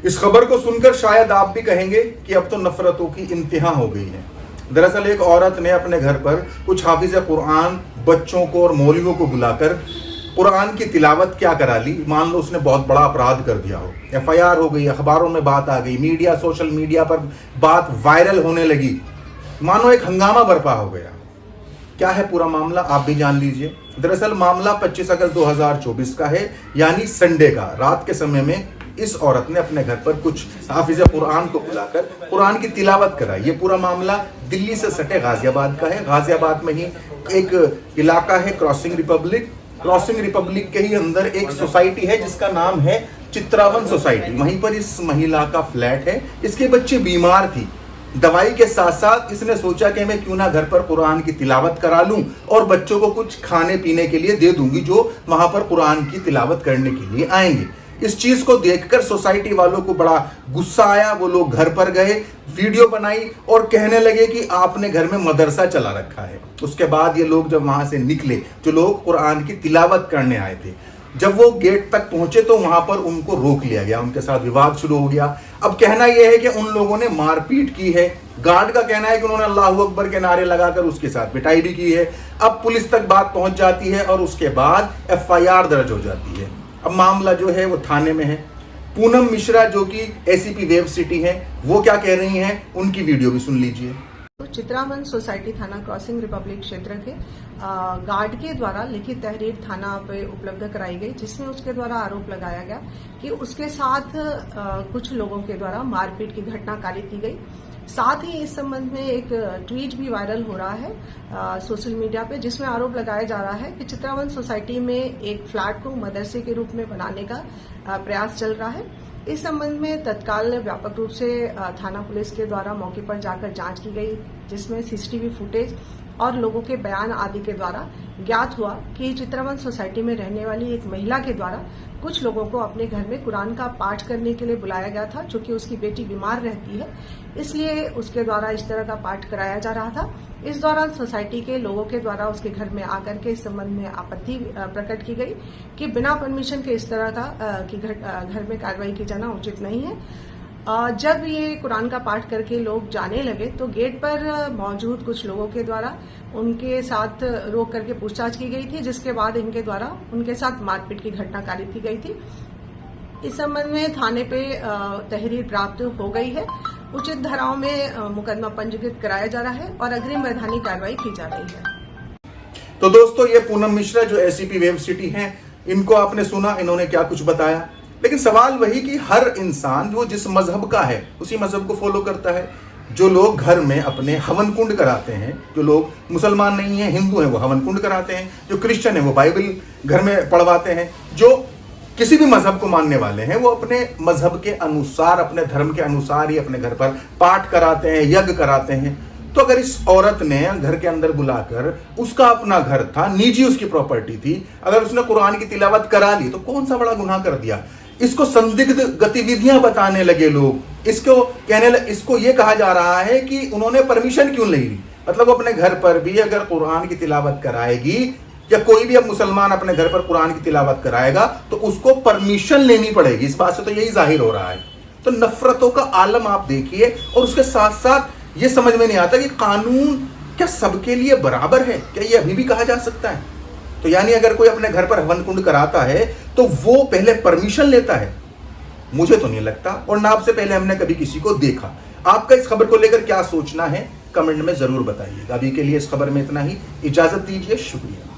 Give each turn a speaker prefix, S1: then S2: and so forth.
S1: इस खबर को सुनकर शायद आप भी कहेंगे कि अब तो नफरतों की इंतहा हो गई है। दरअसल एक औरत ने अपने घर पर कुछ हाफिज कुरान बच्चों को और मौलवियों को बुलाकर कुरान की तिलावत क्या करा ली। मान लो उसने बहुत बड़ा अपराध कर दिया हो, FIR हो गई, अखबारों में बात आ गई, मीडिया सोशल मीडिया पर बात वायरल होने लगी, मानो एक हंगामा बर्पा हो गया। क्या है पूरा मामला आप भी जान लीजिए। दरअसल मामला 25 अगस्त 2024 का है, यानी संडे का। रात के समय में इस औरत ने अपने घर पर कुछ हाफिज कुरान को बुलाकर कुरान की तिलावत कराई। ये पूरा मामला दिल्ली से सटे गाजियाबाद का है। गाजियाबाद में ही एक इलाका है क्रॉसिंग रिपब्लिक। क्रॉसिंग रिपब्लिक के ही अंदर एक सोसाइटी है जिसका नाम है चित्रावन सोसाइटी। वहीं पर इस महिला का फ्लैट है। इसके बच्चे बीमार थी। दवाई के साथ साथ इसने सोचा कि मैं क्यों ना घर पर कुरान की तिलावत करा लूं और बच्चों को कुछ खाने पीने के लिए दे दूंगी जो वहां पर कुरान की तिलावत करने के लिए आएंगे। इस चीज को देखकर सोसाइटी वालों को बड़ा गुस्सा आया। वो लोग घर पर गए, वीडियो बनाई और कहने लगे कि आपने घर में मदरसा चला रखा है। उसके बाद ये लोग जब वहां से निकले, जो लोग कुरान की तिलावत करने आए थे, जब वो गेट तक पहुंचे तो वहां पर उनको रोक लिया गया। उनके साथ विवाद शुरू हो गया। अब कहना यह है कि उन लोगों ने मारपीट की है। गार्ड का कहना है कि उन्होंने अल्लाहू अकबर के नारे लगाकर उसके साथ पिटाई भी की है। अब पुलिस तक बात पहुंच जाती है और उसके बाद FIR दर्ज हो जाती है। अब मामला जो है वो थाने में है। पूनम मिश्रा जो कि ACP वेव सिटी है, वो क्या कह रही हैं, उनकी वीडियो भी सुन लीजिए।
S2: तो चित्रावन सोसाइटी थाना क्रॉसिंग रिपब्लिक क्षेत्र के गार्ड के द्वारा लिखित तहरीर थाना पे उपलब्ध कराई गई, जिसमें उसके द्वारा आरोप लगाया गया कि उसके साथ कुछ लोगों के द्वारा मारपीट की घटना कारित की गई। साथ ही इस संबंध में एक ट्वीट भी वायरल हो रहा है सोशल मीडिया पे, जिसमें आरोप लगाया जा रहा है कि चित्रावन सोसाइटी में एक फ्लैट को मदरसे के रूप में बनाने का प्रयास चल रहा है। इस संबंध में तत्काल व्यापक रूप से थाना पुलिस के द्वारा मौके पर जाकर जांच की गई, जिसमें CCTV फुटेज और लोगों के बयान आदि के द्वारा ज्ञात हुआ कि चित्रावन सोसाइटी में रहने वाली एक महिला के द्वारा कुछ लोगों को अपने घर में कुरान का पाठ करने के लिए बुलाया गया था, चूंकि उसकी बेटी बीमार रहती है, इसलिए उसके द्वारा इस तरह का पाठ कराया जा रहा था। इस दौरान सोसाइटी के लोगों के द्वारा उसके घर में आकर के इस संबंध में आपत्ति प्रकट की गई कि बिना परमिशन के इस तरह का घर में कार्रवाई की जाना उचित नहीं है। जब ये कुरान का पाठ करके लोग जाने लगे तो गेट पर मौजूद कुछ लोगों के द्वारा उनके साथ रोक करके पूछताछ की गई थी, जिसके बाद इनके द्वारा उनके साथ मारपीट की घटना कारित की गई थी। इस संबंध में थाने पे तहरीर प्राप्त हो गई है। उचित धाराओं में मुकदमा पंजीकृत कराया जा रहा है और अग्रिम वैधानिक कार्रवाई की जा रही है।
S1: तो दोस्तों, ये पूनम मिश्रा जो ACP वेव सिटी हैं, इनको आपने सुना, इन्होंने क्या कुछ बताया। लेकिन सवाल वही कि हर इंसान जो जिस मजहब का है उसी मजहब को फॉलो करता है। जो लोग घर में अपने हवन कुंड कराते हैं, जो लोग मुसलमान नहीं हैं, हिंदू हैं, वो हवन कुंड कराते हैं। जो क्रिश्चियन है वो बाइबल घर में पढ़वाते हैं। जो किसी भी मजहब को मानने वाले हैं वो अपने मजहब के अनुसार, अपने धर्म के अनुसार ही अपने घर पर पाठ कराते हैं, यज्ञ कराते हैं। तो अगर इस औरत ने घर के अंदर बुलाकर, उसका अपना घर था, निजी उसकी प्रॉपर्टी थी, अगर उसने कुरान की तिलावत करा ली तो कौन सा बड़ा गुनाह कर दिया। इसको संदिग्ध गतिविधियां बताने लगे लोग। इसको ये कहा जा रहा है कि उन्होंने परमिशन क्यों नहीं ली। मतलब अपने घर पर भी अगर कुरान की तिलावत कराएगी या कोई भी अब मुसलमान अपने घर पर कुरान की तिलावत कराएगा तो उसको परमिशन लेनी पड़ेगी। इस बात से तो यही जाहिर हो रहा है। तो नफरतों का आलम आप देखिए, और उसके साथ साथ ये समझ में नहीं आता कि कानून क्या सबके लिए बराबर है। क्या ये अभी भी कहा जा सकता है? तो यानी अगर कोई अपने घर पर हवन कुंड कराता है तो वो पहले परमिशन लेता है? मुझे तो नहीं लगता, और ना आपसे पहले हमने कभी किसी को देखा। आपका इस खबर को लेकर क्या सोचना है कमेंट में जरूर बताइएगा। अभी के लिए इस खबर में इतना ही। इजाजत दीजिए, शुक्रिया।